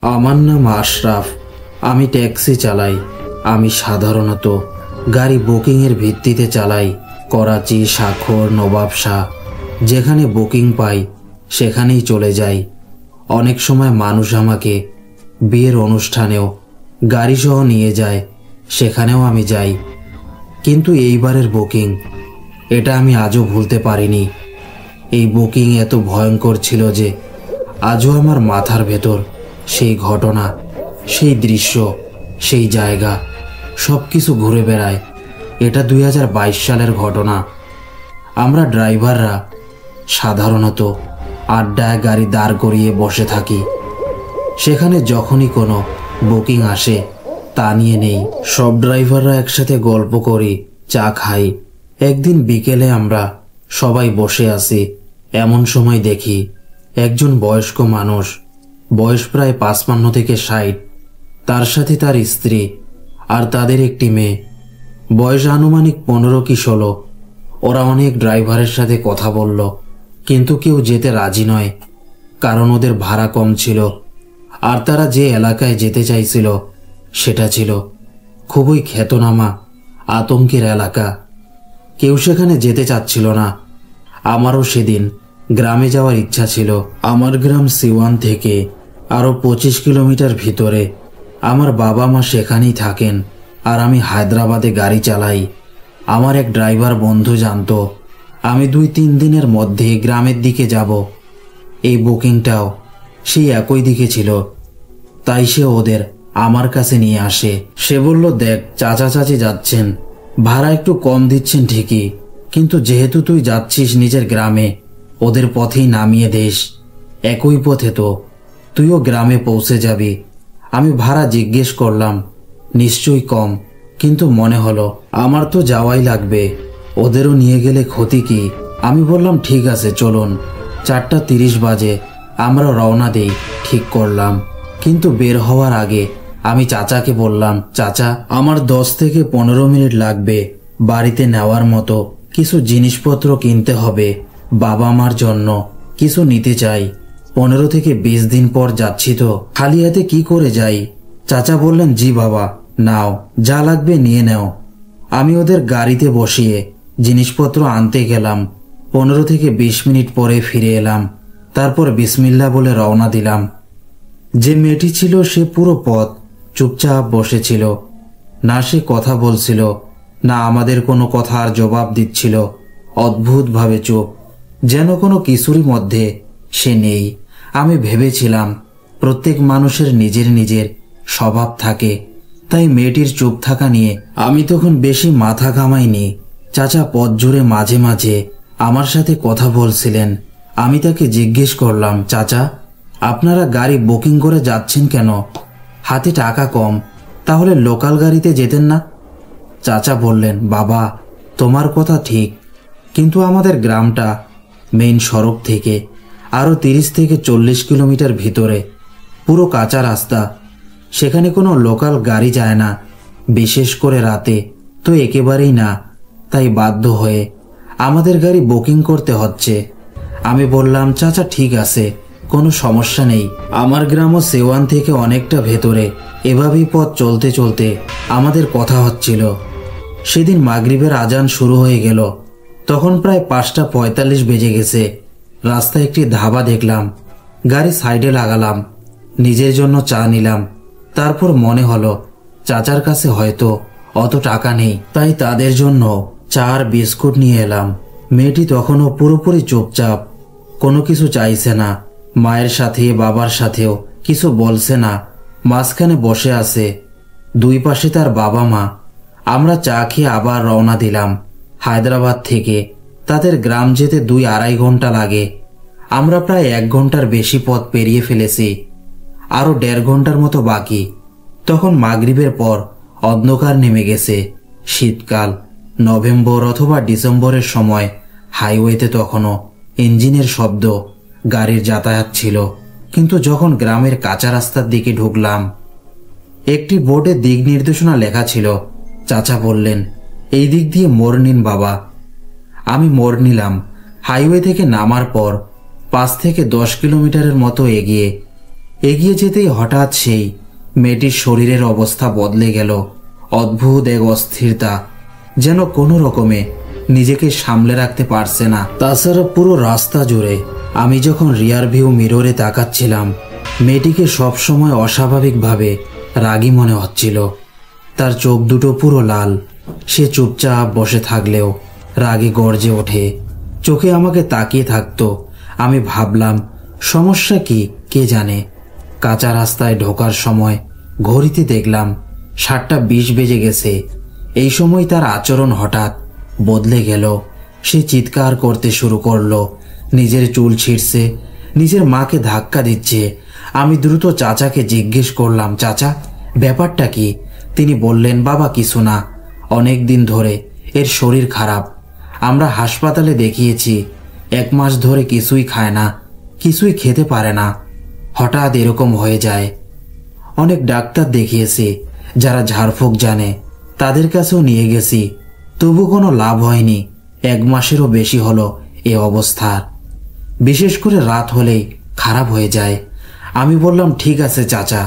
আমার নাম আশরাফ। আমি ট্যাক্সি চালাই। আমি সাধারণত গাড়ি বুকিংয়ের ভিত্তিতে চালাই। করাচি, সাখর, নবাবশাহ, যেখানে বুকিং পাই সেখানেই চলে যাই। অনেক সময় মানুষ আমাকে বিয়ের অনুষ্ঠানেও গাড়িসহ নিয়ে যায়, সেখানেও আমি যাই। কিন্তু এইবারের বুকিং, এটা আমি আজও ভুলতে পারিনি। এই বুকিং এত ভয়ঙ্কর ছিল যে আজও আমার মাথার ভেতর সেই ঘটনা, সেই দৃশ্য, সেই জায়গা সব কিছু ঘুরে বেড়ায়। এটা 2022 সালের ঘটনা। আমরা ড্রাইভাররা সাধারণত আড্ডায় গাড়ি দাঁড় করিয়ে বসে থাকি। সেখানে যখনই কোনো বুকিং আসে তা নিয়ে নেই। সব ড্রাইভাররা একসাথে গল্প করি, চা খাই। একদিন বিকেলে আমরা সবাই বসে আছি, এমন সময় দেখি একজন বয়স্ক মানুষ, বয়স প্রায় 55 থেকে 60, তার সাথে তার স্ত্রী আর তাদের একটি মেয়ে, বয়স আনুমানিক 15 কি 16। ওরা অনেক ড্রাইভারের সাথে কথা বলল, কিন্তু কেউ যেতে রাজি নয়, কারণ ওদের ভাড়া কম ছিল। আর তারা যে এলাকায় যেতে চাইছিল সেটা ছিল খুবই খ্যাতনামা আতঙ্কের এলাকা। কেউ সেখানে যেতে চাচ্ছিল না। আমারও সেদিন গ্রামে যাওয়ার ইচ্ছা ছিল। আমার গ্রাম সিওয়ান থেকে আরও 25 কিলোমিটার ভিতরে। আমার বাবা মা সেখানেই থাকেন আর আমি হায়দ্রাবাদে গাড়ি চালাই। আমার এক ড্রাইভার বন্ধু জানতো আমি 2-3 দিনের মধ্যে গ্রামের দিকে যাব। এই বুকিংটাও সেই একই দিকে ছিল, তাই সে ওদের আমার কাছে নিয়ে আসে। সে বলল, দেখ, চাচা চাচি যাচ্ছেন, ভাড়া একটু কম দিচ্ছেন ঠিকই, কিন্তু যেহেতু তুই যাচ্ছিস নিজের গ্রামে, ওদের পথেই নামিয়ে দেশ। একই পথে তো তুইও গ্রামে পৌঁছে যাবি। আমি ভাড়া জিজ্ঞেস করলাম, নিশ্চয়ই কম, কিন্তু মনে হলো আমার তো যাওয়াই লাগবে, ওদেরও নিয়ে গেলে ক্ষতি কি। আমি বললাম, ঠিক আছে চলুন। 4:30 বাজে আমরা রওনা দেই ঠিক করলাম। কিন্তু বের হওয়ার আগে আমি চাচাকে বললাম, চাচা, আমার 10 থেকে 15 মিনিট লাগবে বাড়িতে নেওয়ার মতো কিছু জিনিসপত্র কিনতে হবে। বাবা মার জন্য কিছু নিতে চাই। 15 থেকে 20 দিন পর যাচ্ছি তো, খালি হাতে কি করে যাই। চাচা বললেন, জি বাবা, নাও, যা লাগবে নিয়ে নাও। আমি ওদের গাড়িতে বসিয়ে জিনিসপত্র আনতে গেলাম। 15 থেকে 20 মিনিট পরে ফিরে এলাম। তারপর বিসমিল্লাহ বলে রওনা দিলাম। যে মেয়েটি ছিল সে পুরো পথ চুপচাপ বসেছিল। না সে কথা বলছিল, না আমাদের কোনো কথার জবাব দিচ্ছিল। অদ্ভুতভাবে চুপ, যেন কোনো কিছুরই মধ্যে সে নেই। আমি ভেবেছিলাম প্রত্যেক মানুষের নিজের নিজের স্বভাব থাকে, তাই মেয়েটির চুপ থাকা নিয়ে আমি তখন বেশি মাথা ঘামাইনি। চাচা পথ জুড়ে মাঝে মাঝে আমার সাথে কথা বলছিলেন। আমি তাকে জিজ্ঞেস করলাম, চাচা, আপনারা গাড়ি বুকিং করে যাচ্ছেন কেন? হাতে টাকা কম, তাহলে লোকাল গাড়িতে যেতেন না? চাচা বললেন, বাবা, তোমার কথা ঠিক, কিন্তু আমাদের গ্রামটা মেইন সড়ক থেকে আরও 30 থেকে 40 কিলোমিটার ভিতরে, পুরো কাঁচা রাস্তা। সেখানে কোনো লোকাল গাড়ি যায় না, বিশেষ করে রাতে তো একেবারেই না। তাই বাধ্য হয়ে আমাদের গাড়ি বুকিং করতে হচ্ছে। আমি বললাম, চাচা ঠিক আছে, কোনো সমস্যা নেই। আমার গ্রামও সেওয়ান থেকে অনেকটা ভেতরে। এভাবেই পথ চলতে চলতে আমাদের কথা হচ্ছিল। সেদিন মাগরিবের আজান শুরু হয়ে গেল। তখন প্রায় 5:45 বেজে গেছে। রাস্তায় একটি ধাবা দেখলাম, গাড়ি সাইডে লাগালাম, নিজের জন্য চা নিলাম। তারপর মনে হলো চাচার কাছে হয়তো অত টাকা নেই, তাই তাদের জন্য চা আর বিস্কুট নিয়ে এলাম। মেয়েটি তখনও পুরোপুরি চুপচাপ, কোনো কিছু চাইছে না। মায়ের সাথে বাবার সাথেও কিছু বলছে না, মাঝখানে বসে আছে। দুই পাশে তার বাবা মা। আমরা চা খেয়ে আবার রওনা দিলাম। হায়দ্রাবাদ থেকে তাদের গ্রাম যেতে 2-2.5 ঘন্টা লাগে। আমরা প্রায় 1 ঘন্টার বেশি পথ পেরিয়ে ফেলেছি, আরও 1.5 ঘন্টার মতো বাকি। তখন মাগরিবের পর অন্ধকার নেমে গেছে। শীতকাল, নভেম্বর অথবা ডিসেম্বরের সময়। হাইওয়েতে তখনও ইঞ্জিনের শব্দ, গাড়ির যাতায়াত ছিল। কিন্তু যখন গ্রামের কাঁচা রাস্তার দিকে ঢুকলাম, একটি বোর্ডে দিক নির্দেশনা লেখা ছিল। চাচা বললেন, এই দিক দিয়ে মোড় নিন বাবা। আমি মোড় নিলাম। হাইওয়ে থেকে নামার পর 5 থেকে 10 কিলোমিটারের মতো এগিয়ে এগিয়ে যেতেই হঠাৎ সেই মেয়েটির শরীরের অবস্থা বদলে গেল। অদ্ভুত এক অস্থিরতা, যেন কোনো রকমে নিজেকে সামলে রাখতে পারছে না। তাছাড়া পুরো রাস্তা জুড়ে আমি যখন রিয়ার ভিউ মিররে তাকাচ্ছিলাম, মেয়েটিকে সবসময় অস্বাভাবিকভাবে রাগী মনে হচ্ছিল। তার চোখ দুটো পুরো লাল। সে চুপচাপ বসে থাকলেও রাগে গর্জে ওঠে, চোখে আমাকে তাকিয়ে থাকতো। আমি ভাবলাম সমস্যা কি কে জানে। কাঁচা রাস্তায় ঢোকার সময় ঘড়িতে দেখলাম 7:20 বেজে গেছে। এই সময় তার আচরণ হঠাৎ বদলে গেল। সে চিৎকার করতে শুরু করলো, নিজের চুল ছিঁড়ছে, নিজের মাকে ধাক্কা দিচ্ছে। আমি দ্রুত চাচাকে জিজ্ঞেস করলাম, চাচা ব্যাপারটা কি? তিনি বললেন, বাবা কিছু না, অনেক দিন ধরে এর শরীর খারাপ। আমরা হাসপাতালে দেখিয়েছি, 1 মাস ধরে কিছুই খায় না, কিছুই খেতে পারে না, হঠাৎ এরকম হয়ে যায়। অনেক ডাক্তার দেখিয়েছি যারা ঝাড়ফুঁক জানে, তাদের কাছেও নিয়ে গেছি, তবু কোনো লাভ হয়নি। 1 মাসেরও বেশি হলো এ অবস্থার। বিশেষ করে রাত হলেই খারাপ হয়ে যায়। আমি বললাম, ঠিক আছে চাচা,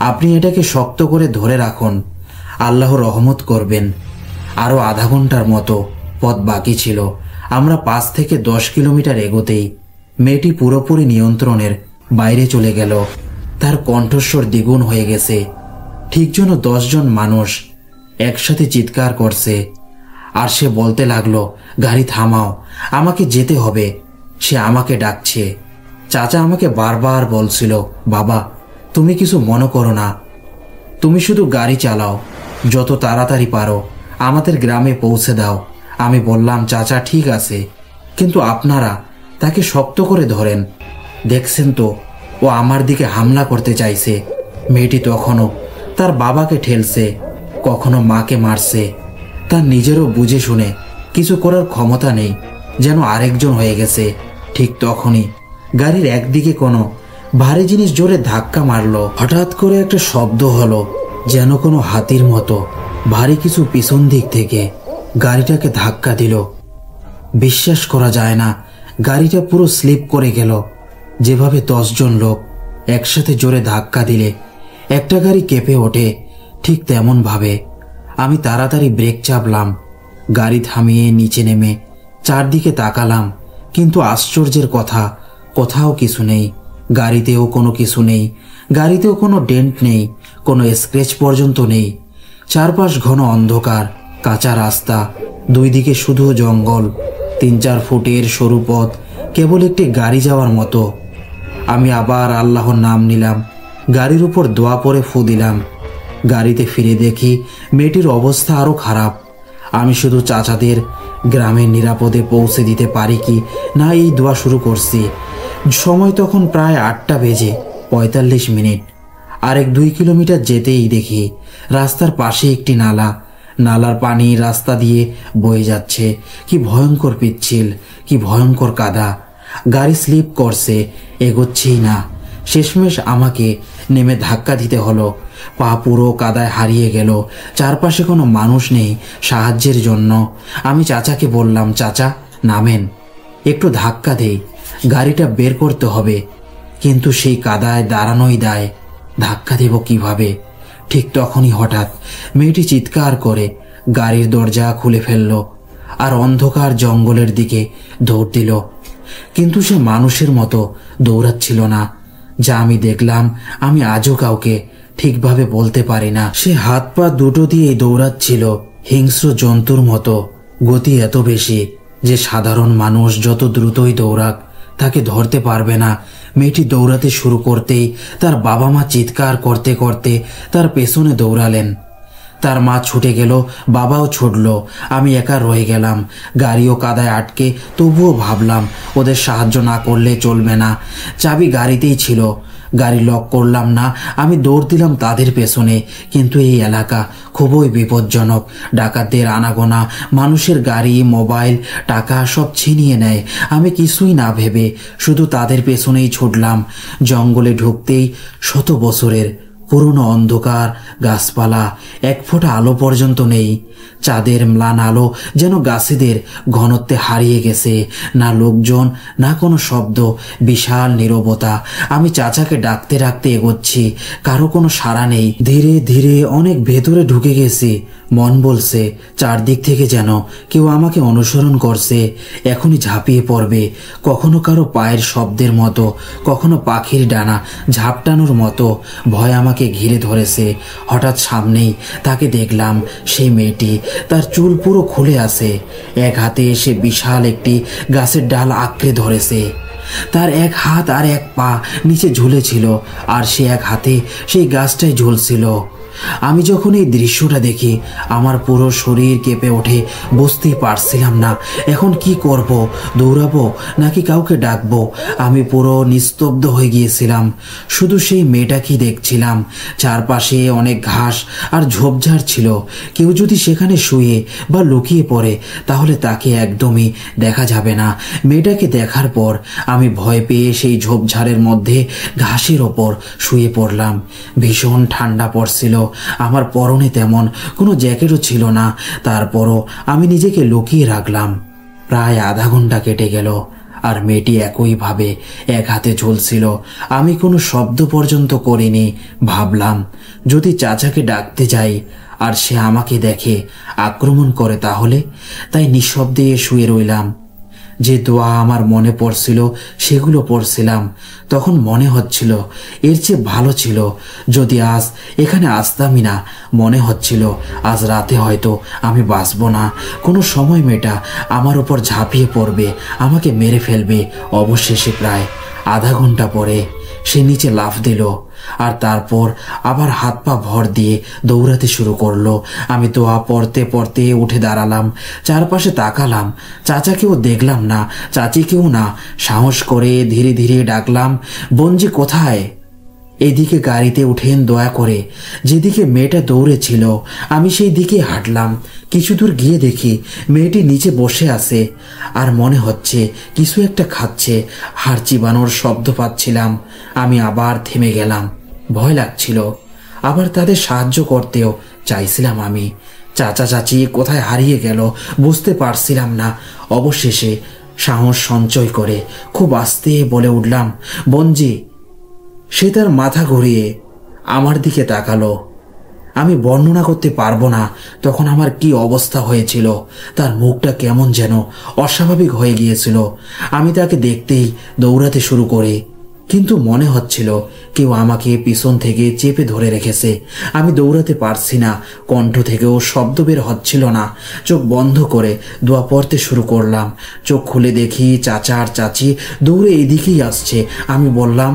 আপনি এটাকে শক্ত করে ধরে রাখুন, আল্লাহ রহমত করবেন। আরও আধা ঘন্টার মতো পথ বাকি ছিল। আমরা 5 থেকে 10 কিলোমিটার এগোতেই মেয়েটি পুরোপুরি নিয়ন্ত্রণের বাইরে চলে গেল। তার কণ্ঠস্বর দ্বিগুণ হয়ে গেছে, ঠিক যেন 10 জন মানুষ একসাথে চিৎকার করছে। আর সে বলতে লাগলো, গাড়ি থামাও, আমাকে যেতে হবে। সে আমাকে ডাকছে। চাচা আমাকে বারবার বলছিল, বাবা তুমি কিছু মনে করো না, তুমি শুধু গাড়ি চালাও, যত তাড়াতাড়ি পারো আমাদের গ্রামে পৌঁছে দাও। আমি বললাম, চাচা ঠিক আছে, কিন্তু আপনারা তাকে শক্ত করে ধরেন, দেখছেন তো ও আমার দিকে হামলা করতে চাইছে। মেয়েটি তখনও তার বাবাকে ঠেলছে, কখনো মাকে মারছে। তার নিজেরও বুঝে শুনে কিছু করার ক্ষমতা নেই, যেন আরেকজন হয়ে গেছে। ঠিক তখনই গাড়ির একদিকে কোনো ভারী জিনিস জোরে ধাক্কা মারলো। হঠাৎ করে একটা শব্দ হলো, যেন কোনো হাতির মতো ভারী কিছু পিছন দিক থেকে গাড়িটাকে ধাক্কা দিল। বিশ্বাস করা যায় না, গাড়িটা পুরো স্লিপ করে গেল। যেভাবে 10 জন লোক একসাথে জোরে ধাক্কা দিলে একটা গাড়ি কেঁপে ওঠে, ঠিক তেমন ভাবে আমি তাড়াতাড়ি ব্রেক চাপলাম। গাড়ি থামিয়ে নিচে নেমে চারদিকে তাকালাম, কিন্তু আশ্চর্যের কথা, কোথাও কিছু নেই। গাড়িতেও কোনো কিছু নেই, গাড়িতেও কোনো ডেন্ট নেই, কোনো স্ক্র্যাচ পর্যন্ত নেই। চারপাশ ঘন অন্ধকার, কাঁচা রাস্তা, 2 দিকে শুধু জঙ্গল, 3-4 ফুটের সরু পথ, কেবল একটি গাড়ি যাওয়ার মতো। আমি আবার আল্লাহর নাম নিলাম, গাড়ির উপর দোয়া পরে ফু দিলাম। গাড়িতে ফিরে দেখি মেয়েটির অবস্থা আরও খারাপ। আমি শুধু চাচাদের গ্রামে নিরাপদে পৌঁছে দিতে পারি কি না এই দোয়া শুরু করছি। সময় তখন প্রায় 8:45। আর 1-2 কিলোমিটার যেতেই দেখি রাস্তার পাশে একটি নালা। নালার পানি রাস্তা দিয়ে বয়ে যাচ্ছে। কি ভয়ঙ্কর পিচ্ছিল, কি ভয়ঙ্কর কাদা। গাড়ি স্লিপ করছে, এগোচ্ছেই না। শেষমেশ আমাকে নেমে ধাক্কা দিতে হলো। পা পুরো কাদায় হারিয়ে গেল। চারপাশে কোনো মানুষ নেই সাহায্যের জন্য। আমি চাচাকে বললাম, চাচা নামেন, একটু ধাক্কা দেই, গাড়িটা বের করতে হবে। কিন্তু সেই কাদায় দাঁড়ানোই দায়, ধাক্কা দেব কিভাবে? ঠিক তখনই হঠাৎ মেয়েটি চিৎকার করে গাড়ির দরজা খুলে ফেলল আর অন্ধকার জঙ্গলের দিকে দৌড় দিল। কিন্তু সে মানুষের মতো দৌড়াচ্ছিল না, যা আমি দেখলাম আমি আজও কাউকে ঠিকভাবে বলতে পারি না। সে হাত পা দুটো দিয়ে দৌড়াচ্ছিল হিংস্র জন্তুর মতো। গতি এত বেশি যে সাধারণ মানুষ যত দ্রুতই দৌড়াক তাকে ধরতে পারবে না। মেয়েটি দৌড়াতে শুরু করতেই তার বাবা মা চিৎকার করতে করতে তার পেছনে দৌড়ালেন। তার মা ছুটে গেল, বাবাও ছুটল। আমি একা রয়ে গেলাম, গাড়িও কাদায় আটকে। তবুও ভাবলাম ওদের সাহায্য না করলে চলবে না। চাবি গাড়িতেই ছিল, গাড়ি লক করলাম না। আমি দৌড় দিলাম তাদের পেছনে। কিন্তু এই এলাকা খুবই বিপজ্জনক। ডাকাতদের আনাগোনা, মানুষের গাড়ি, মোবাইল, টাকা সব ছিনিয়ে নেয়। আমি কিছুই না ভেবে শুধু তাদের পেছনেই ছুটলাম। জঙ্গলে ঢুকতেই 100 বছরের পুরনো অন্ধকার, গাছপালা, এক ফোঁটা আলো পর্যন্ত নেই। চাঁদের ম্লান আলো যেন গাছেদের ঘনত্বে হারিয়ে গেছে। না লোকজন, না কোনো শব্দ, বিশাল নীরবতা। আমি চাচাকে ডাকতে ডাকতে এগোচ্ছি, কারো কোনো সাড়া নেই। ধীরে ধীরে অনেক ভেতরে ঢুকে গেছি। মন বলছে চারদিক থেকে যেন কেউ আমাকে অনুসরণ করছে, এখনই ঝাঁপিয়ে পড়বে। কখনো কারো পায়ের শব্দের মতো, কখনো পাখির ডানা ঝাপটানোর মতো ভয় আমাকে ঘিরে ধরেছে। হঠাৎ সামনেই তাকে দেখলাম, সেই মেয়েটি। তার চুল পুরো খুলে আছে, এক হাতে সে বিশাল একটি গাছের ডাল আঁকড়ে ধরেছে। তার এক হাত আর এক পা নিচে ঝুলেছিল, আর সে এক হাতে সেই গাছটাই ঝুলছিল। আমি যখন এই দৃশ্যটা দেখি আমার পুরো শরীর কেঁপে ওঠে। বুঝতেই পারছিলাম না এখন কি করব, দৌড়াবো নাকি কাউকে ডাকবো। আমি পুরো নিস্তব্ধ হয়ে গিয়েছিলাম, শুধু সেই মেয়েটাকেই দেখছিলাম। চারপাশে অনেক ঘাস আর ঝোপঝাড় ছিল। কেউ যদি সেখানে শুয়ে বা লুকিয়ে পড়ে তাহলে তাকে একদমই দেখা যাবে না। মেয়েটাকে দেখার পর আমি ভয় পেয়ে সেই ঝোপঝাড়ের মধ্যে ঘাসের ওপর শুয়ে পড়লাম। ভীষণ ঠান্ডা পড়ছিল, আমার পরনে তেমন কোনো জ্যাকেটও ছিল না। তারপরও আমি নিজেকে লুকিয়ে রাখলাম। প্রায় আধা ঘন্টা কেটে গেল, আর মেয়েটি একইভাবে এক হাতে ঝুলছিল। আমি কোনো শব্দ পর্যন্ত করিনি। ভাবলাম যদি চাচাকে ডাকতে যাই আর সে আমাকে দেখে আক্রমণ করে তাহলে। তাই নিঃশব্দে শুয়ে রইলাম। যে দোয়া আমার মনে পড়ছিল সেগুলো পড়ছিলাম। তখন মনে হচ্ছিল এর চেয়ে ভালো ছিল যদি আজ এখানে আসতামই না। মনে হচ্ছিল আজ রাতে হয়তো আমি বাঁচব না। কোনো সময় মেয়েটা আমার উপর ঝাঁপিয়ে পড়বে, আমাকে মেরে ফেলবে। অবশেষে প্রায় আধা ঘন্টা পরে সে নিচে লাফ দিল, আর তারপর আবার হাত পা ভর দিয়ে দৌড়াতে শুরু করলো। আমি দোয়া পড়তে পড়তে উঠে দাঁড়ালাম, চারপাশে তাকালাম। চাচাকেও দেখলাম না, চাচিকেও না। সাহস করে ধীরে ধীরে ডাকলাম, বঞ্জি কোথায়? এদিকে গাড়িতে উঠেন দয়া করে। যেদিকে মেয়েটা দৌড়েছিল আমি সেই দিকে হাঁটলাম। কিছু দূর গিয়ে দেখি মেয়েটি নিচে বসে আছে, আর মনে হচ্ছে কিছু একটা খাচ্ছে। হাড় চিবানোর শব্দ পাচ্ছিলাম। আমি আবার থেমে গেলাম, ভয় লাগছিল। আবার তাদের সাহায্য করতেও চাইছিলাম আমি। চাচা চাচি কোথায় হারিয়ে গেল বুঝতে পারছিলাম না। অবশেষে সাহস সঞ্চয় করে খুব আস্তে বলে উঠলাম, বঞ্জি। সে তার মাথা ঘুরিয়ে আমার দিকে তাকালো। আমি বর্ণনা করতে পারবো না তখন আমার কি অবস্থা হয়েছিল। তার মুখটা কেমন যেন অস্বাভাবিক হয়ে গিয়েছিল। আমি তাকে দেখতেই দৌড়াতে শুরু করি, কিন্তু মনে হচ্ছিল কেউ আমাকে পিছন থেকে চেপে ধরে রেখেছে। আমি দৌড়াতে পারছি না, কণ্ঠ থেকেও শব্দ বের হচ্ছিল না। চোখ বন্ধ করে দোয়া পড়তে শুরু করলাম। চোখ খুলে দেখি চাচা আর চাচি দৌড়ে এদিকেই আসছে। আমি বললাম,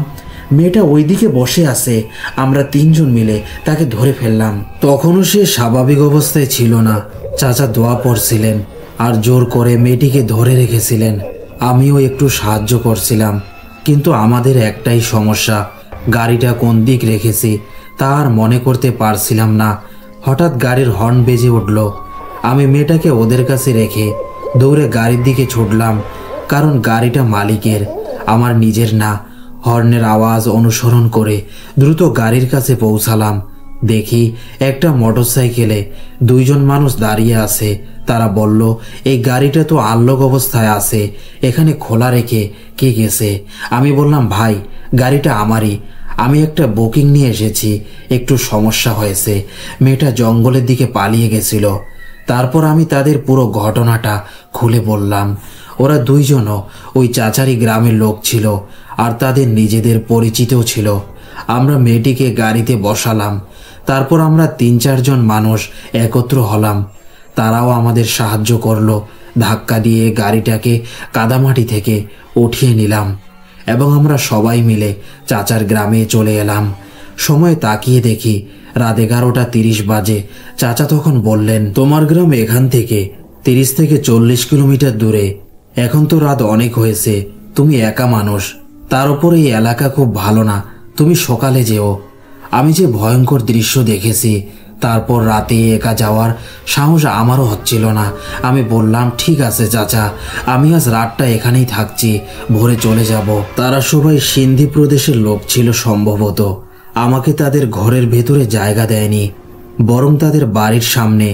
মেয়েটা ওইদিকে বসে আছে। আমরা তিনজন মিলে তাকে ধরে ফেললাম। তখনও সে স্বাভাবিক অবস্থায় ছিল না। চাচা দোয়া পড়ছিলেন আর জোর করে মেয়েটিকে ধরে রেখেছিলেন। আমিও একটু সাহায্য করছিলাম, কিন্তু আমাদের একটাই সমস্যা, গাড়িটা কোন দিক রেখেছি তা আর মনে করতে পারছিলাম না। হঠাৎ গাড়ির হর্ন বেজে উঠল। আমি মেয়েটাকে ওদের কাছে রেখে দৌড়ে গাড়ির দিকে ছুটলাম, কারণ গাড়িটা মালিকের, আমার নিজের না। হর্নের আওয়াজ অনুসরণ করে দ্রুত গাড়ির কাছে পৌঁছালাম। দেখি একটা মোটরসাইকেলে দুইজন মানুষ দাঁড়িয়ে আছে। তারা বলল, এই গাড়িটা তো আনলক অবস্থায় আছে, এখানে খোলা রেখে কে গেছে? আমি বললাম, ভাই গাড়িটা আমারই, আমি একটা বুকিং নিয়ে এসেছি, একটু সমস্যা হয়েছে। মেয়েটা জঙ্গলের দিকে পালিয়ে গেছিল। তারপর আমি তাদের পুরো ঘটনাটা খুলে বললাম। ওরা দুইজনও ওই চাচারি গ্রামের লোক ছিল, আর তাদের নিজেদের পরিচিতও ছিল। আমরা মেয়েটিকে গাড়িতে বসালাম। তারপর আমরা 3-4 জন মানুষ একত্র হলাম। তারাও আমাদের সাহায্য করলো। ধাক্কা দিয়ে গাড়িটাকে কাদামাটি থেকে উঠিয়ে নিলাম এবং আমরা সবাই মিলে চাচার গ্রামে চলে এলাম। সময় তাকিয়ে দেখি রাত 11:30 বাজে। চাচা তখন বললেন, তোমার গ্রাম এখান থেকে 30 থেকে 40 কিলোমিটার দূরে। এখন তো রাত অনেক হয়েছে, তুমি একা মানুষ, তার উপর এই এলাকা খুব ভালো না, তুমি সকালে যেও। আমি যে ভয়ঙ্কর দৃশ্য দেখেছি, তারপর রাতে একা যাওয়ার সাহস আমারও হচ্ছিল না। আমি বললাম, ঠিক আছে চাচা, আমি আজ রাতটা এখানেই থাকছি, ভোরে চলে যাব। তারা সবাই সিন্ধি প্রদেশের লোক ছিল সম্ভবত। আমাকে তাদের ঘরের ভেতরে জায়গা দেয়নি, বরং তাদের বাড়ির সামনে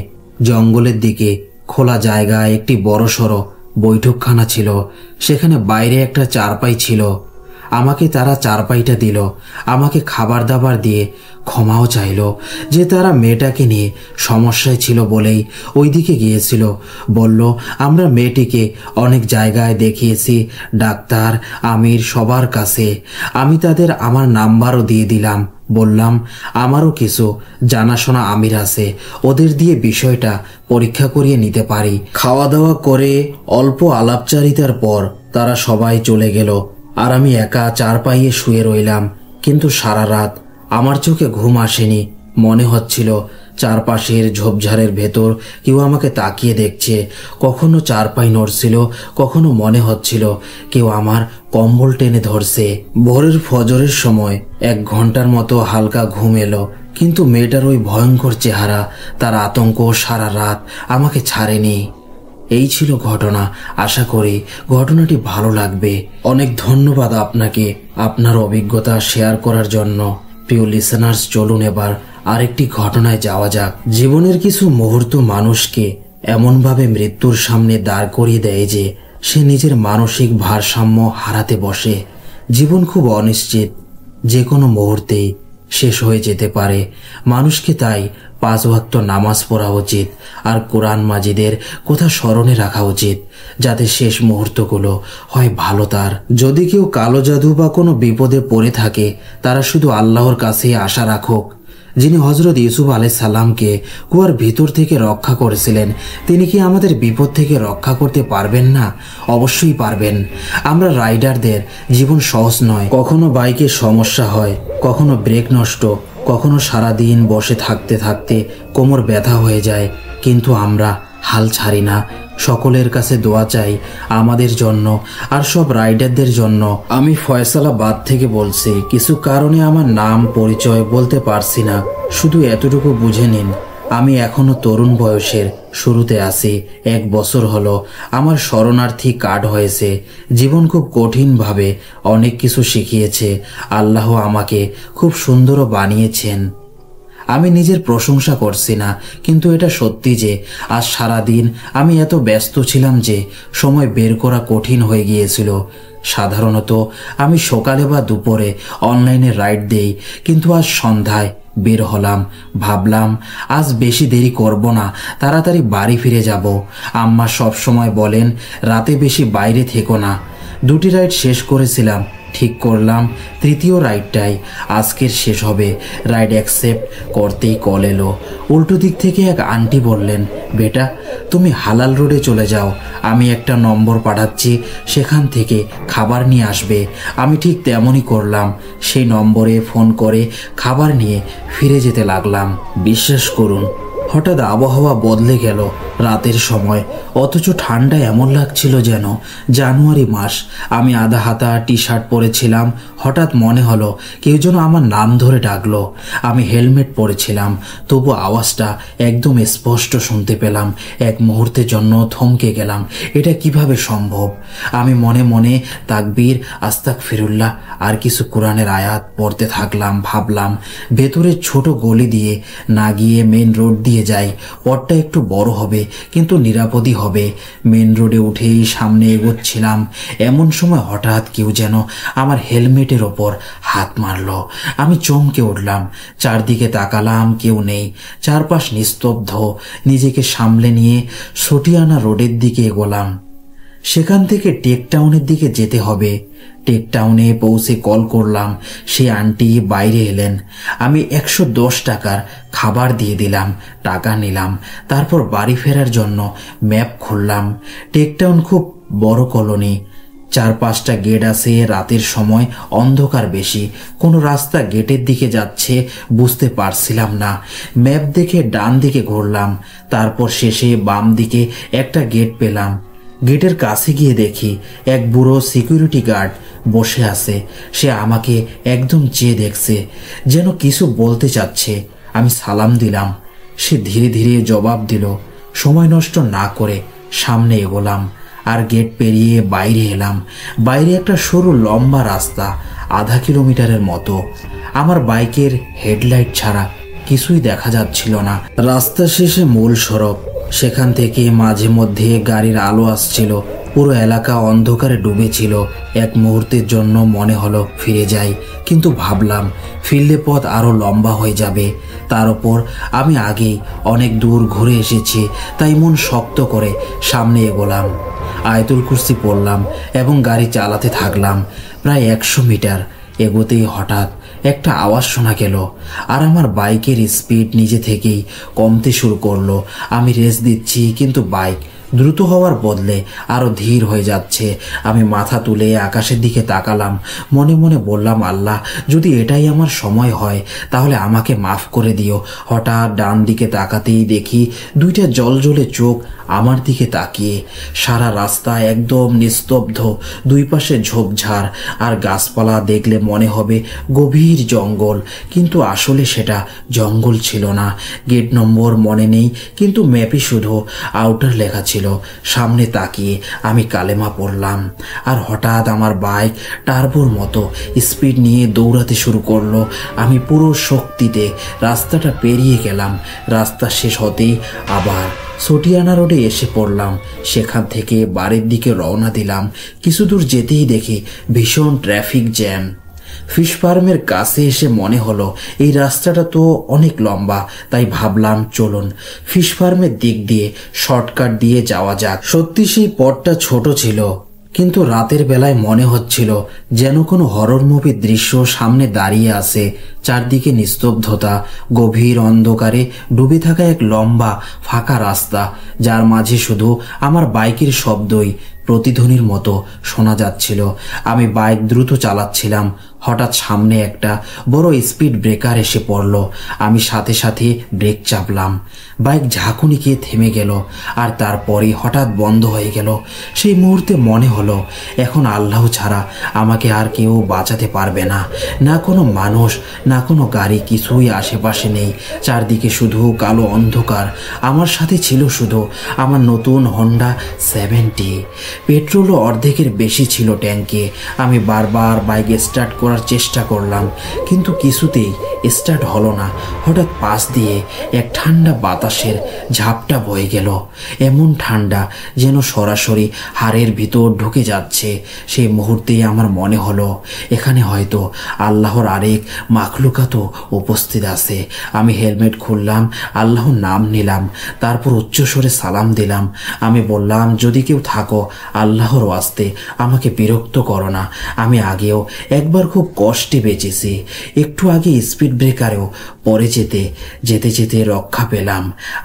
জঙ্গলের দিকে খোলা জায়গায় একটি বড়সড় বৈঠকখানা ছিল। সেখানে বাইরে একটা চারপাই ছিল। আমাকে তারা চারপাইটা দিল, আমাকে খাবার দাবার দিয়ে ক্ষমাও চাইল যে তারা মেয়েটাকে নিয়ে সমস্যায় ছিল বলেই ওইদিকে গিয়েছিল। বলল, আমরা মেয়েটিকে অনেক জায়গায় দেখিয়েছি, ডাক্তার, আমির, সবার কাছে। আমি তাদের আমার নাম্বারও দিয়ে দিলাম। বললাম, আমারও কিছু জানাশোনা আমির আছে, ওদের দিয়ে বিষয়টা পরীক্ষা করিয়ে নিতে পারি। খাওয়া দাওয়া করে অল্প আলাপচারিতার পর তারা সবাই চলে গেল, আর আমি একা চারপাইয়ে শুয়ে রইলাম। কিন্তু সারা রাত আমার চোখে ঘুম আসেনি। মনে হচ্ছিল চারপাশের ঝোপঝাড়ের ভেতর কেউ আমাকে তাকিয়ে দেখছে। কখনো চারপাই নড়ছিল, কখনো মনে হচ্ছিল কেউ আমার কম্বল টেনে ধরছে। ভোরের ফজরের সময় 1 ঘন্টার মতো হালকা ঘুম এলো, কিন্তু মেয়েটার ওই ভয়ঙ্কর চেহারা, তার আতঙ্ক সারা রাত আমাকে ছাড়েনি। এই ছিল ঘটনা। আশা করি ঘটনাটি ভালো লাগবে। অনেক ধন্যবাদ আপনাকে আপনার অভিজ্ঞতা শেয়ার করার জন্য। প্রিয় লিসেনার্স, চলুন এবার আরেকটি ঘটনায় যাওয়া যাক। জীবনের কিছু মুহূর্ত মানুষকে এমনভাবে মৃত্যুর সামনে দাঁড় করিয়ে দেয় যে সে নিজের মানসিক ভারসাম্য হারাতে বসে। জীবন খুব অনিশ্চিত, যে কোনো মুহূর্তেই শেষ হয়ে যেতে পারে। মানুষকে তাই 5 ওয়াক্ত নামাজ পড়া উচিত, আর কোরআন মাজিদের কথা স্মরণে রাখা উচিত, যাতে শেষ মুহূর্তগুলো হয় ভালো তার। যদি কেউ কালো জাদু বা কোনো বিপদে পড়ে থাকে, তারা শুধু আল্লাহর কাছে আশা রাখুক, যিনি হজরত ইউসুফ আলাইহিস সালামকে কুয়ার ভিতর থেকে রক্ষা করেছিলেন। তিনি কি আমাদের বিপদ থেকে রক্ষা করতে পারবেন না? অবশ্যই পারবেন। আমরা রাইডারদের জীবন সহজ নয়। কখনো বাইকে সমস্যা হয়, কখনো ব্রেক নষ্ট, কখনো সারাদিন বসে থাকতে থাকতে কোমর ব্যথা হয়ে যায়, কিন্তু আমরা হাল ছাড়ি না। সকলের কাছে দোয়া চাই আমাদের জন্য আর সব রাইডারদের জন্য। আমি ফয়সালাবাদ থেকে বলছি। কিছু কারণে আমার নাম পরিচয় বলতে পারছি না, শুধু এতটুকু বুঝে নিন আমি এখনো তরুণ বয়সের শুরুতে আছি। 1 বছর হলো আমার শরণার্থী কার্ড হয়েছে। জীবন খুব কঠিনভাবে অনেক কিছু শিখিয়েছে। আল্লাহ আমাকে খুব সুন্দরও বানিয়েছেন। আমি নিজের প্রশংসা করছি না, কিন্তু এটা সত্যি যে আজ সারাদিন আমি এত ব্যস্ত ছিলাম যে সময় বের করা কঠিন হয়ে গিয়েছিল। সাধারণত আমি সকালে বা দুপুরে অনলাইনে রাইড দেই, কিন্তু আজ সন্ধ্যায় বের হলাম। ভাবলাম আজ বেশি দেরি করব না, তাড়াতাড়ি বাড়ি ফিরে যাব। আম্মা সব সময় বলেন রাতে বেশি বাইরে থেকো না। 2টি রাইড শেষ করেছিলাম, ঠিক করলাম 3য় রাইডটাই আজকের শেষ হবে। রাইড অ্যাকসেপ্ট করতেই কল এলো। উল্টো দিক থেকে এক আন্টি বললেন, বেটা তুমি হালাল রোডে চলে যাও, আমি একটা নম্বর পাঠাচ্ছি, সেখান থেকে খাবার নিয়ে আসবে। আমি ঠিক তেমনই করলাম। সেই নম্বরে ফোন করে খাবার নিয়ে ফিরে যেতে লাগলাম। বিশ্বাস করুন, হঠাৎ আবহাওয়া বদলে গেল রাতের সময়, অথচ ঠান্ডা এমন লাগছিল যেন জানুয়ারি মাস। আমি আধা হাতা টি শার্ট পরেছিলাম। হঠাৎ মনে হলো কেউ যেন আমার নাম ধরে ডাকলো। আমি হেলমেট পরেছিলাম, তবু আওয়াজটা একদম স্পষ্ট শুনতে পেলাম। এক মুহূর্তের জন্য থমকে গেলাম, এটা কিভাবে সম্ভব? আমি মনে মনে তাকবীর, আস্তাগফিরুল্লাহ আর কিছু কোরআনের আয়াত পড়তে থাকলাম। ভাবলাম ভেতরের ছোট গলি দিয়ে না গিয়ে মেন রোড দিয়ে যাই, পথটা একটু বড় হবে কিন্তু নিরাপদই হবে। মেন রোডে উঠেই সামনে এগোচ্ছিলাম, এমন সময় হঠাৎ কেউ যেন আমার হেলমেটের ওপর হাত মারল। আমি চমকে উঠলাম, চারদিকে তাকালাম, কেউ নেই, চারপাশ নিস্তব্ধ। নিজেকে সামলে নিয়ে সটিয়ানা রোডের দিকে এগোলাম। সেখান থেকে টেকটাউনের দিকে যেতে হবে। টেকটাউনে পৌঁছে কল করলাম। সেই আন্টি বাইরে এলেন। আমি 110 টাকার খাবার দিয়ে দিলাম, টাকা নিলাম। তারপর বাড়ি ফেরার জন্য ম্যাপ খুললাম। টেকটাউন খুব বড় কলোনি, 4-5টা গেট আছে। রাতের সময় অন্ধকার বেশি, কোনো রাস্তা গেটের দিকে যাচ্ছে বুঝতে পারছিলাম না। ম্যাপ দেখে ডান দিকে ঘুরলাম, তারপর শেষে বাম দিকে একটা গেট পেলাম। গেটের কাছে গিয়ে দেখি এক বুড়ো সিকিউরিটি গার্ড বসে আছে। সে আমাকে একদম চেয়ে দেখছে, যেন কিছু বলতে চাচ্ছে। আমি সালাম দিলাম। সে ধীরে ধীরে জবাব দিল। সময় নষ্ট না করে সামনে এগোলাম, আর গেট পেরিয়ে বাইরে এলাম। বাইরে একটা সরু লম্বা রাস্তা, 1/2 কিলোমিটারের মতো। আমার বাইকের হেডলাইট ছাড়া কিছুই দেখা যাচ্ছিল না। রাস্তা শেষে মূল সড়ক, সেখান থেকে মাঝে মধ্যে গাড়ির আলো আসছিল। পুরো এলাকা অন্ধকারে ডুবেছিল। এক মুহূর্তের জন্য মনে হলো ফিরে যাই, কিন্তু ভাবলাম ফিরলে পথ আরো লম্বা হয়ে যাবে। তার উপর আমি আগেই অনেক দূর ঘুরে এসেছি, তাই মন শক্ত করে সামনে এগোলাম। আয়াতুল কুরসি পড়লাম এবং গাড়ি চালাতে থাকলাম। প্রায় 100 মিটার এগোতেই হঠাৎ একটা আওয়াজ শোনা গেল, আর আমার বাইকের স্পিড নিজে থেকেই কমতে শুরু করলো। আমি রেস দিচ্ছি, কিন্তু বাইক দ্রুত হওয়ার বদলে আরো ধীর হয়ে যাচ্ছে। আমি মাথা তুলে আকাশের দিকে তাকালাম, মনে মনে বললাম, আল্লাহ, যদি এটাই আমার সময় হয় তাহলে আমাকে মাফ করে দিও। হঠাৎ ডান দিকে তাকাতেই দেখি দুইটা জলজলে চোখ আমার দিকে তাকিয়ে। সারা রাস্তা একদম নিস্তব্ধ, দুই পাশে ঝোপঝাড় আর গাছপালা দেখলে মনে হবে গভীর জঙ্গল, কিন্তু আসলে সেটা জঙ্গল ছিল না। গেট নম্বর মনে নেই, কিন্তু ম্যাপে শুধু আউটার লেখা ছিল। সামনে তাকিয়ে আমি কালেমা পড়লাম, আর হঠাৎ আমার বাইক টার্বোর মতো স্পিড নিয়ে দৌড়াতে শুরু করলো। আমি পুরো শক্তিতে রাস্তাটা পেরিয়ে গেলাম। রাস্তা শেষ হতেই আবার সটিয়ানা রোডে এসে পড়লাম। সেখান থেকে বাড়ির দিকে রওনা দিলাম। কিছু দূর যেতেই দেখি ভীষণ ট্রাফিক জ্যাম। ফিশ ফার্মের কাছে এসে মনে হলো এই রাস্তাটা তো অনেক লম্বা, তাই ভাবলাম চলুন ফিশ ফার্মের দিক দিয়ে শর্টকাট দিয়ে যাওয়া যাক। সত্যি সেই পথটা ছোট ছিল, কিন্তু রাতের বেলায় মনে হচ্ছিল যেন কোনো হরর মুভির দৃশ্য সামনে দাঁড়িয়ে আছে। চারদিকে নিস্তব্ধতা, গভীর অন্ধকারে ডুবে থাকা এক লম্বা ফাঁকা রাস্তা, যার মাঝে শুধু আমার বাইকের শব্দই প্রতিধ্বনির মতো শোনা যাচ্ছিল। আমি বাইক দ্রুত চালাচ্ছিলাম। হঠাৎ সামনে একটা বড় স্পিড ব্রেকার এসে পড়ল। আমি সাথে সাথে ব্রেক চাপলাম। বাইক ঝাঁকুনি খেয়ে থেমে গেল, আর তারপরে হঠাৎ বন্ধ হয়ে গেল। সেই মুহূর্তে মনে হলো এখন আল্লাহ ছাড়া আমাকে আর কেউ বাঁচাতে পারবে না। না কোনো মানুষ, না কোনো গাড়ি, কিছুই আশেপাশে নেই। চারদিকে শুধু কালো অন্ধকার। আমার সাথে ছিল শুধু আমার নতুন হন্ডা 70। পেট্রোলও অর্ধেকের বেশি ছিল ট্যাঙ্কে। আমি বারবার বাইক স্টার্ট করার চেষ্টা করলাম, কিন্তু কিছুতেই স্টার্ট হলো না। হঠাৎ পাশ দিয়ে এক ঠান্ডা বাতাসের ঝাপটা বয়ে গেল, এমন ঠান্ডা যেন সরাসরি হাড়ের ভিতর ঢুকে যাচ্ছে। সেই মুহূর্তেই আমার মনে হলো এখানে হয়তো আল্লাহর আরেক মাখলুকাতও উপস্থিত আছে। আমি হেলমেট খুললাম, আল্লাহর নাম নিলাম, তারপর উচ্চস্বরে সালাম দিলাম। আমি বললাম, যদি কেউ থাকো আল্লাহর ওয়াস্তে আমাকে বিরক্ত করো না। আমি আগেও একবার খুব কষ্টে বেঁচেছি। একটু আগে স্পিড ব্রেকারেও পরে যেতে যেতে যেতে রক্ষা পেলাম।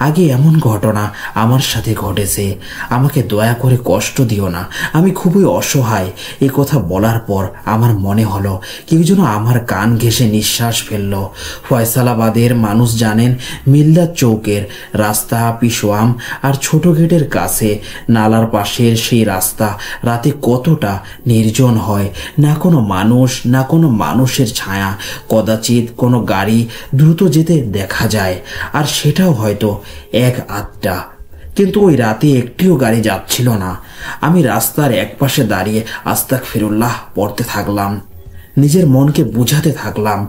আগে এমন ঘটনা আমার সাথে ঘটেছে। আমাকে দয়া করে কষ্ট দিও না, আমি খুবই অসহায়। এ কথা বলার পর আমার মনে হলো কেউ যেন আমার কান ঘেঁষে নিঃশ্বাস ফেলল। ফয়সালাবাদের মানুষ জানেন মিল্লাত চৌকের রাস্তা, পিশোয়াম আর ছোট গেটের কাছে নালার পাশের সেই রাস্তা রাতে কতটা নির্জন হয়। না কোনো মানুষ, না কোনো মানুষের ছায়া, কদাচিৎ কোনো গাড়ি দ্রুত যেতে দেখা যায়, আর সেটাও হয়তো এক আধটা। কিন্তু ওই রাতে একটিও গাড়ি যাচ্ছিল না। আমি রাস্তার একপাশে দাঁড়িয়ে আস্তাগফিরুল্লাহ পড়তে থাকলাম, নিজের মনকে বুঝাতে থাকলাম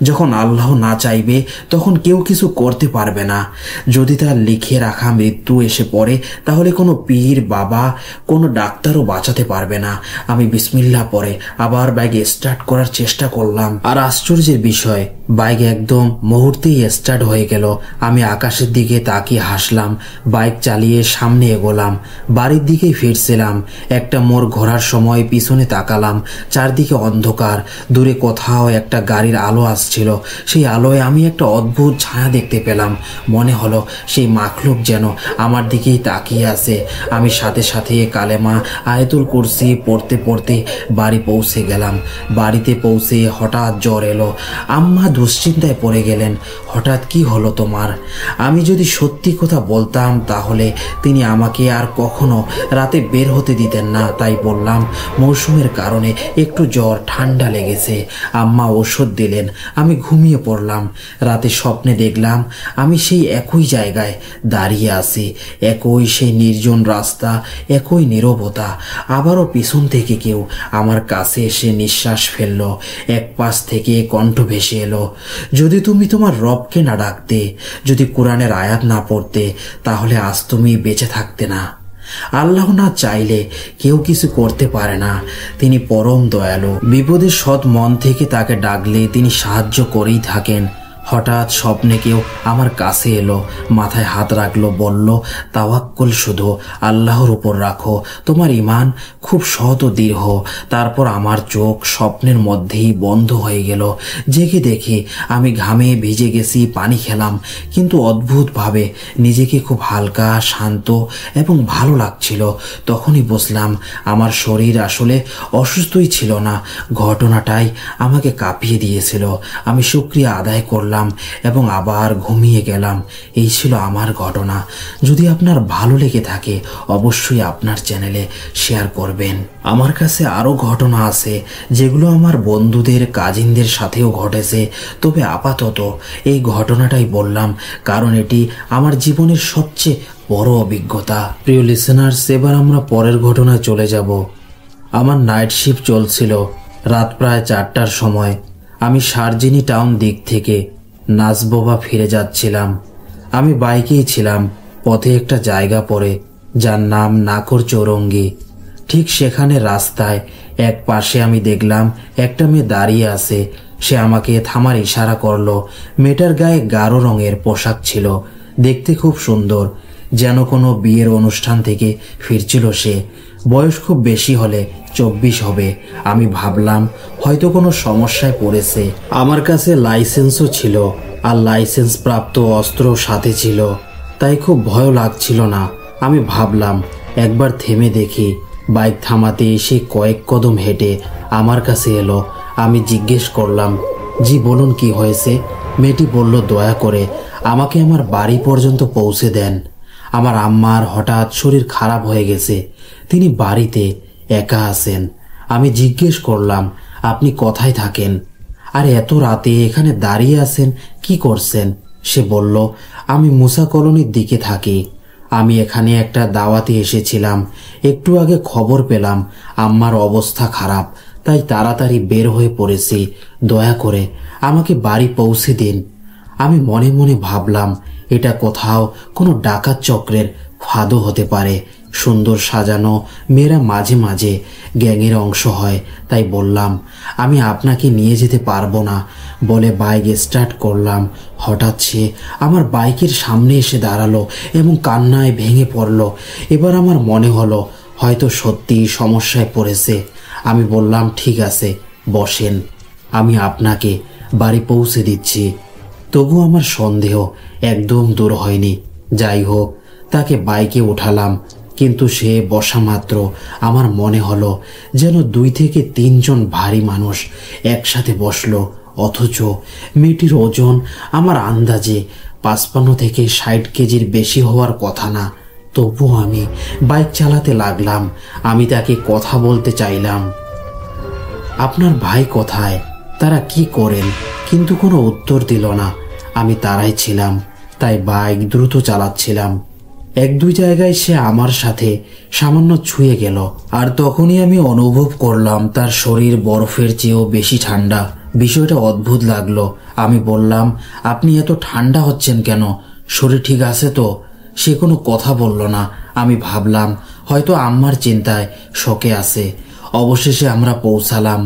যখন আল্লাহ না চাইবে তখন কেউ কিছু করতে পারবে না। যদি তার লিখে রাখা মৃত্যু এসে পড়ে তাহলে কোনো পীর, বাবা, কোনো ডাক্তারও বাঁচাতে পারবে না। আমি বিসমিল্লাহ পরে আবার বাইক স্টার্ট করার চেষ্টা করলাম, আর আশ্চর্যের বিষয় বাইক একদম মুহূর্তেই স্টার্ট হয়ে গেল। আমি আকাশের দিকে তাকিয়ে হাসলাম, বাইক চালিয়ে সামনে এগোলাম। বাড়ির দিকেই ফিরছিলাম। একটা মোড় ঘোরার সময় পিছনে তাকালাম, চারদিকে অন্ধকার। দূরে কোথাও একটা গাড়ির আলো আসছিল। সেই আলোয় আমি একটা অদ্ভুত ছায়া দেখতে পেলাম। মনে হলো সেই মাখলুক যেন আমার দিকেই তাকিয়ে আছে। আমি সাথে সাথে কালেমা, আয়াতুল কুরসি পড়তে পড়তে বাড়ি পৌঁছে গেলাম। বাড়িতে পৌঁছে হঠাৎ জ্বর এলো। আম্মা দুশ্চিন্তায় পড়ে গেলেন, হঠাৎ কি হলো তোমার? আমি যদি সত্যি কথা বলতাম তাহলে তিনি আমাকে আর কখনো রাতে বের হতে দিতেন না। তাই বললাম, মৌসুমের কারণে একটু জ্বর ঠান্ডা লেগে গেছে। আম্মা ওষুধ দিলেন, আমি ঘুমিয়ে পড়লাম। রাতে স্বপ্নে দেখলাম আমি সেই একই জায়গায় দাঁড়িয়ে আছি, একই সেই নির্জন রাস্তা, একই নীরবতা। আবারও পিছন থেকে কেউ আমার কাছে এসে নিঃশ্বাস ফেলল। এক পাশ থেকে কণ্ঠ ভেসে এলো, যদি তুমি তোমার রবকে না ডাকতে, যদি কোরআনের আয়াত না পড়তে, তাহলে আজ তুমি বেঁচে থাকতে না। আল্লাহ না চাইলে কেউ কিছু করতে পারে না। তিনি পরম দয়ালু। বিপদে সৎ মন থেকে তাকে ডাকলে তিনি সাহায্য করেই থাকেন। হঠাৎ স্বপ্নে কেউ আমার কাছে এলো, মাথায় হাত রাখলো, বলল, তাওয়াক্কুল শুধু আল্লাহর উপর রাখো, তোমার ঈমান খুব সৎ ও দৃঢ়। তারপর আমার চোখ স্বপ্নের মধ্যেই বন্ধ হয়ে গেল। জেগে দেখি আমি ঘামে ভিজে গেছি, পানি খেলাম, কিন্তু অদ্ভুতভাবে নিজেকে খুব হালকা, শান্ত এবং ভালো লাগছিল। তখনই বুঝলাম আমার শরীর আসলে অসুস্থই ছিল না, ঘটনাটাই আমাকে কাঁপিয়ে দিয়েছিল। আমি শুকরিয়া আদায় করলাম এবং আবার ঘুমিয়ে গেলাম। এই ছিল আমার ঘটনা। যদি আপনার ভালো লেগে থাকে অবশ্যই আপনার চ্যানেলে শেয়ার করবেন। আমার কাছে আরও ঘটনা আছে যেগুলো আমার বন্ধুদের, কাজিনদের সাথেও ঘটেছে, তবে আপাতত এই ঘটনাটাই বললাম কারণ এটি আমার জীবনের সবচেয়ে বড় অভিজ্ঞতা। প্রিয় লিসেনার্স, এবার আমরা পরের ঘটনায় চলে যাব। আমার নাইট শিফট চলছিল। রাত প্রায় 4টার সময় আমি সার্জিনি টাউন দিক থেকে নাজবোবা ফিরে যাচ্ছিলাম। আমি বাইকেই ছিলাম। পথে একটা জায়গা পড়ে যার নাম নাকর চৌরঙ্গি। ঠিক সেখানে রাস্তায় এক পাশে আমি দেখলাম একটা মেয়ে দাঁড়িয়ে আছে। সে আমাকে থামার ইশারা করলো। মেয়েটার গায়ে গাঢ় রঙের পোশাক ছিল, দেখতে খুব সুন্দর, যেন কোনো বিয়ের অনুষ্ঠান থেকে ফিরছিল সে। বয়স খুব বেশি হলে 24 হবে। আমি ভাবলাম হয়তো কোনো সমস্যায় পড়েছে। আমার কাছে লাইসেন্সও ছিল আর লাইসেন্স প্রাপ্ত অস্ত্র সাথে ছিল, তাই খুব ভয় লাগছিল না। আমি ভাবলাম একবার থেমে দেখি। বাইক থামাতে এসে কয়েক কদম হেঁটে আমার কাছে এলো। আমি জিজ্ঞেস করলাম, জি বলুন, কি হয়েছে? মেয়েটি বলল, দয়া করে আমাকে আমার বাড়ি পর্যন্ত পৌঁছে দেন। আমার আম্মার হঠাৎ শরীর খারাপ হয়ে গেছে, তিনি বাড়িতে একা আছেন। আমি জিজ্ঞেস করলাম, আপনি কোথায় থাকেন আর এত রাতে এখানে দাঁড়িয়ে আছেন, কি করছেন? সে বলল, আমি মুসা কলোনির দিকে থাকি। আমি এখানে একটা দাওয়াতে এসেছিলাম। একটু আগে খবর পেলাম আম্মার অবস্থা খারাপ, তাই তাড়াতাড়ি বের হয়ে পড়েছি। দয়া করে আমাকে বাড়ি পৌঁছে দিন। আমি মনে মনে ভাবলাম এটা কোথাও কোনো ডাকাত চক্রের ফাঁদও হতে পারে। সুন্দর সাজানো মেয়েরা মাঝে মাঝে গ্যাংয়ের অংশ হয়, তাই বললাম আমি আপনাকে নিয়ে যেতে পারবো না। বলে বাইক স্টার্ট করলাম। হঠাৎ সে আমার বাইকের সামনে এসে দাঁড়ালো এবং কান্নায় ভেঙে পড়ল। এবার আমার মনে হলো হয়তো সত্যি সমস্যায় পড়েছে। আমি বললাম, ঠিক আছে, বসেন, আমি আপনাকে বাড়ি পৌঁছে দিচ্ছি। তবু আমার সন্দেহ একদম দূর হয়নি। যাই হোক, তাকে বাইকে উঠালাম, কিন্তু সে বসা মাত্র আমার মনে হলো যেন 2 থেকে 3 জন ভারী মানুষ একসাথে বসলো। অথচ মেয়েটির ওজন আমার আন্দাজে 55 থেকে 60 কেজির বেশি হওয়ার কথা না। তবুও আমি বাইক চালাতে লাগলাম। আমি তাকে কথা বলতে চাইলাম, আপনার ভাই কোথায়, তারা কি করেন? কিন্তু কোনো উত্তর দিল না। আমি তারাই ছিলাম, তাই বাইক দ্রুত চালাচ্ছিলাম। 1-2 জায়গায় সে আমার সাথে সামান্য ছুঁয়ে গেল, আর তখনই আমি অনুভব করলাম তার শরীর বরফের চেয়েও বেশি ঠান্ডা। বিষয়টা অদ্ভুত লাগলো। আমি বললাম, আপনি এত ঠান্ডা হচ্ছেন কেন? শরীর ঠিক আছে তো? সে কোনো কথা বলল না। আমি ভাবলাম হয়তো আম্মার চিন্তায় শোকে আছে। অবশেষে আমরা পৌঁছালাম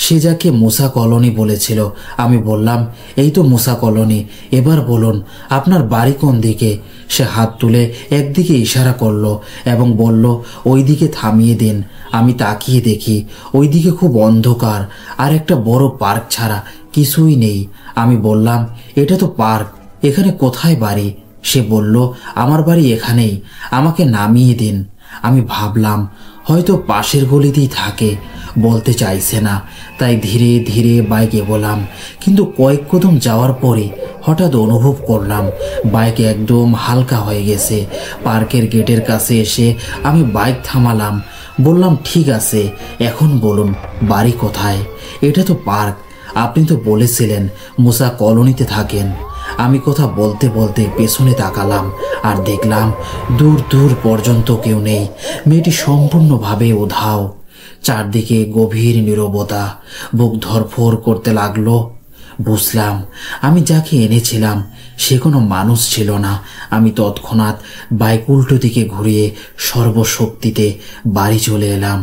সে যাকে মুসা কলোনি বলেছিল। আমি বললাম, এই তো মুসা কলোনি, এবার বলুন আপনার বাড়ি কোন দিকে? সে হাত তুলে একদিকে ইশারা করলো এবং বলল, ওই দিকে থামিয়ে দিন। আমি তাকিয়ে দেখি ওইদিকে খুব অন্ধকার আর একটা বড় পার্ক ছাড়া কিছুই নেই। আমি বললাম, এটা তো পার্ক, এখানে কোথায় বাড়ি? সে বলল, আমার বাড়ি এখানেই, আমাকে নামিয়ে দিন। আমি ভাবলাম হয়তো পাশের গলিতেই থাকে, বলতে চাইছে না, তাই ধীরে ধীরে বাইক এগোলাম। কিন্তু কয়েক কদম যাওয়ার পরে হঠাৎ অনুভব করলাম বাইক একদম হালকা হয়ে গেছে। পার্কের গেটের কাছে এসে আমি বাইক থামালাম। বললাম, ঠিক আছে, এখন বলুন বাড়ি কোথায়? এটা তো পার্ক, আপনি তো বলেছিলেন মুসা কলোনিতে থাকেন। আমি কথা বলতে বলতে পেছনে তাকালাম আর দেখলাম দূর দূর পর্যন্ত কেউ নেই। মেয়েটি সম্পূর্ণভাবে উধাও। চারদিকে গভীর নীরবতা। বুক ধরফর করতে লাগলো। বুঝলাম আমি যাকে এনেছিলাম সে কোনো মানুষ ছিল না। আমি তৎক্ষণাৎ বাইক উল্টো দিকে ঘুরিয়ে সর্বশক্তিতে বাড়ি চলে এলাম।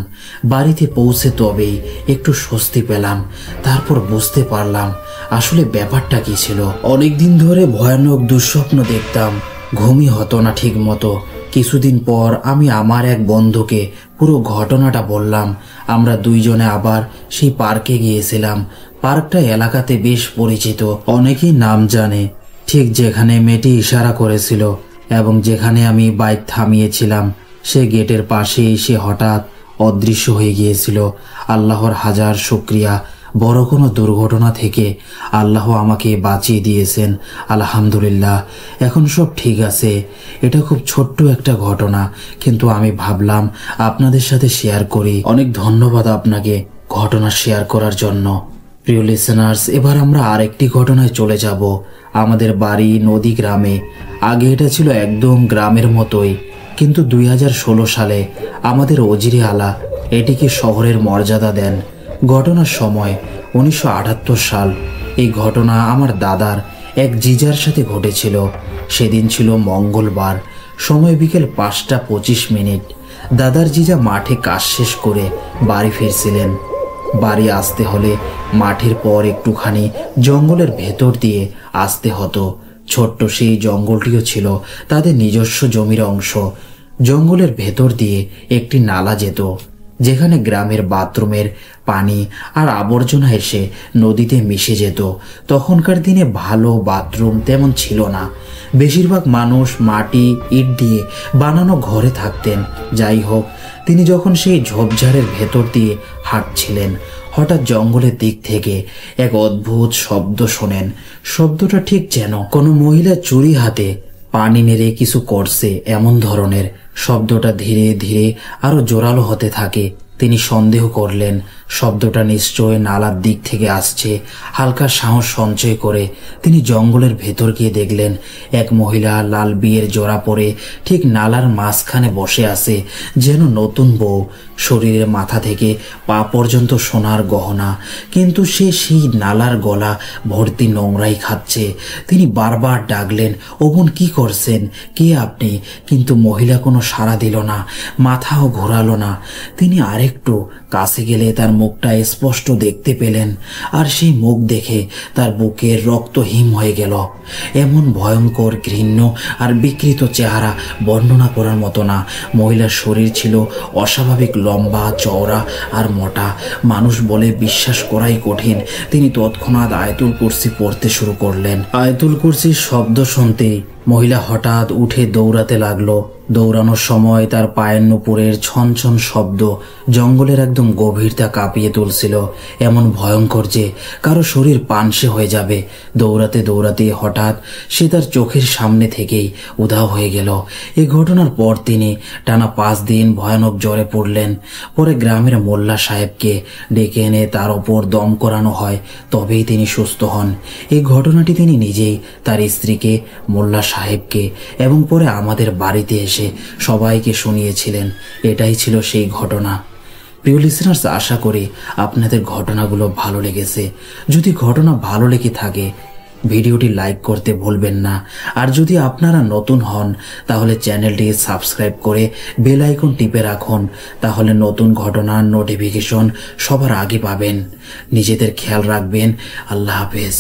বাড়িতে পৌঁছে তবেই একটু স্বস্তি পেলাম। তারপর বুঝতে পারলাম আসলে ব্যাপারটা কি ছিল। অনেকদিন ধরে ভয়ানক দুঃস্বপ্ন দেখতাম, ঘুমই হতো না ঠিক মতো। কিছুদিন পর আমি আমার এক বন্ধুকে পুরো ঘটনাটা বললাম। আমরা দুইজনে আবার সেই পার্কে গিয়েছিলাম। পার্কটা এলাকাতে বেশ পরিচিত, অনেকেই নাম জানে। ঠিক যেখানে মেয়েটি ইশারা করেছিল এবং যেখানে আমি বাইক থামিয়েছিলাম সে গেটের পাশে সে হঠাৎ অদৃশ্য হয়ে গিয়েছিল। আল্লাহর হাজার শুকরিয়া, বড় কোনো দুর্ঘটনা থেকে আল্লাহ আমাকে বাঁচিয়ে দিয়েছেন, আলহামদুলিল্লাহ। এখন সব ঠিক আছে। এটা খুব ছোট্ট একটা ঘটনা, কিন্তু আমি ভাবলাম আপনাদের সাথে শেয়ার করি। অনেক ধন্যবাদ আপনাকে ঘটনা শেয়ার করার জন্য। প্রিয় লিসেনার্স, এবার আমরা আরেকটি ঘটনায় চলে যাব। আমাদের বাড়ি নদী গ্রামে। আগে এটা ছিল একদম গ্রামের মতোই, কিন্তু 2016 সালে আমাদের ওজিরে আলা এটিকে শহরের মর্যাদা দেন। ঘটনার সময় 1978 সাল। এই ঘটনা আমার দাদার এক জিজার সাথে ঘটেছিল। সেদিন ছিল মঙ্গলবার, সময় বিকেল 5:25। দাদার জিজা মাঠে কাজ শেষ করে বাড়ি ফিরছিলেন। বাড়ি আসতে হলে মাঠের পর একটুখানি জঙ্গলের ভেতর দিয়ে আসতে হতো। ছোট্ট সেই জঙ্গলটিও ছিল তাদের নিজস্ব জমির অংশ। জঙ্গলের ভেতর দিয়ে একটি নালা যেত, যেখানে গ্রামের বাথরুমের পানি আর আবর্জনা এসে নদীতে মিশে যেত। তখনকার দিনে ভালো বাথরুম তেমন ছিল না। বেশিরভাগ মানুষ মাটি ইট দিয়ে বানানো ঘরে থাকতেন। যাই হোক, তিনি যখন সেই ঝোপঝাড়ের ভেতর দিয়ে হাঁটছিলেন, হঠাৎ জঙ্গলের দিক থেকে এক অদ্ভুত শব্দ শোনেন। শব্দটা ঠিক যেন কোনো মহিলা চুরি হাতে পানি নেড়ে কিছু করছে এমন ধরনের। শব্দটা ধীরে ধীরে আরো জোরালো হতে থাকে। তিনি সন্দেহ করলেন শব্দটা নিশ্চয় নালার দিক থেকে আসছে। হালকা সাহস সঞ্চয় করে তিনি জঙ্গলের ভেতর গিয়ে দেখলেন এক মহিলা লাল বিয়ের জোড়া পরে ঠিক নালার মাঝখানে বসে আছে, যেন নতুন বউ। শরীরের মাথা থেকে পা পর্যন্ত সোনার গহনা, কিন্তু সে সেই নালার গলা ভর্তি নোংরাই খাচ্ছে। তিনি বারবার ডাকলেন, ও বোন কি করছেন, কে আপনি? কিন্তু মহিলা কোনো সাড়া দিল না, মাথাও ঘোরালো না। তিনি আরেকটু কাছে গেলে তার মুখটা স্পষ্ট দেখতে পেলেন, আর সেই মুখ দেখে তার বুকের রক্ত হিম হয়ে গেল। এমন ভয়ঙ্কর, ঘৃণ্য আর বিকৃত চেহারা বর্ণনা করার মতো না। মহিলার শরীর ছিল অস্বাভাবিক লম্বা, চওড়া আর মোটা। মানুষ বলে বিশ্বাস করাই কঠিন। তিনি তৎক্ষণাৎ আয়াতুল কুরসি পড়তে শুরু করলেন। আয়াতুল কুরসির শব্দ শুনতেই মহিলা হঠাৎ উঠে দৌড়াতে লাগলো। দৌড়ানোর সময় তার পায়ের নুপুরের ছন ছন শব্দ জঙ্গলের একদম গভীরতা কাঁপিয়ে তুলছিল, এমন ভয়ঙ্কর যে কারো শরীর পানসে হয়ে যাবে। দৌড়াতে দৌড়াতে হঠাৎ সে তার চোখের সামনে থেকেই উধাও হয়ে গেল। এই ঘটনার পর তিনি টানা 5 দিন ভয়ানক জ্বরে পড়লেন। পরে গ্রামের মোল্লা সাহেবকে ডেকে এনে তার ওপর দম করানো হয়, তবেই তিনি সুস্থ হন। এই ঘটনাটি তিনি নিজেই তার স্ত্রীকে, মোল্লা সাহেবকে এবং পরে আমাদের বাড়িতে এসে সবাইকে শুনিয়েছিলেন। এটাই ছিল সেই ঘটনা। প্রিয় লিসেনার্স, আশা করি আপনাদের ঘটনাগুলো ভালো লেগেছে। যদি ঘটনা ভালো লেগে থাকে ভিডিওটি লাইক করতে ভুলবেন না। আর যদি আপনারা নতুন হন তাহলে চ্যানেলটি সাবস্ক্রাইব করে বেল আইকন টিপে রাখুন, তাহলে নতুন ঘটনার নোটিফিকেশন সবার আগে পাবেন। নিজেদের খেয়াল রাখবেন। আল্লাহ হাফেজ।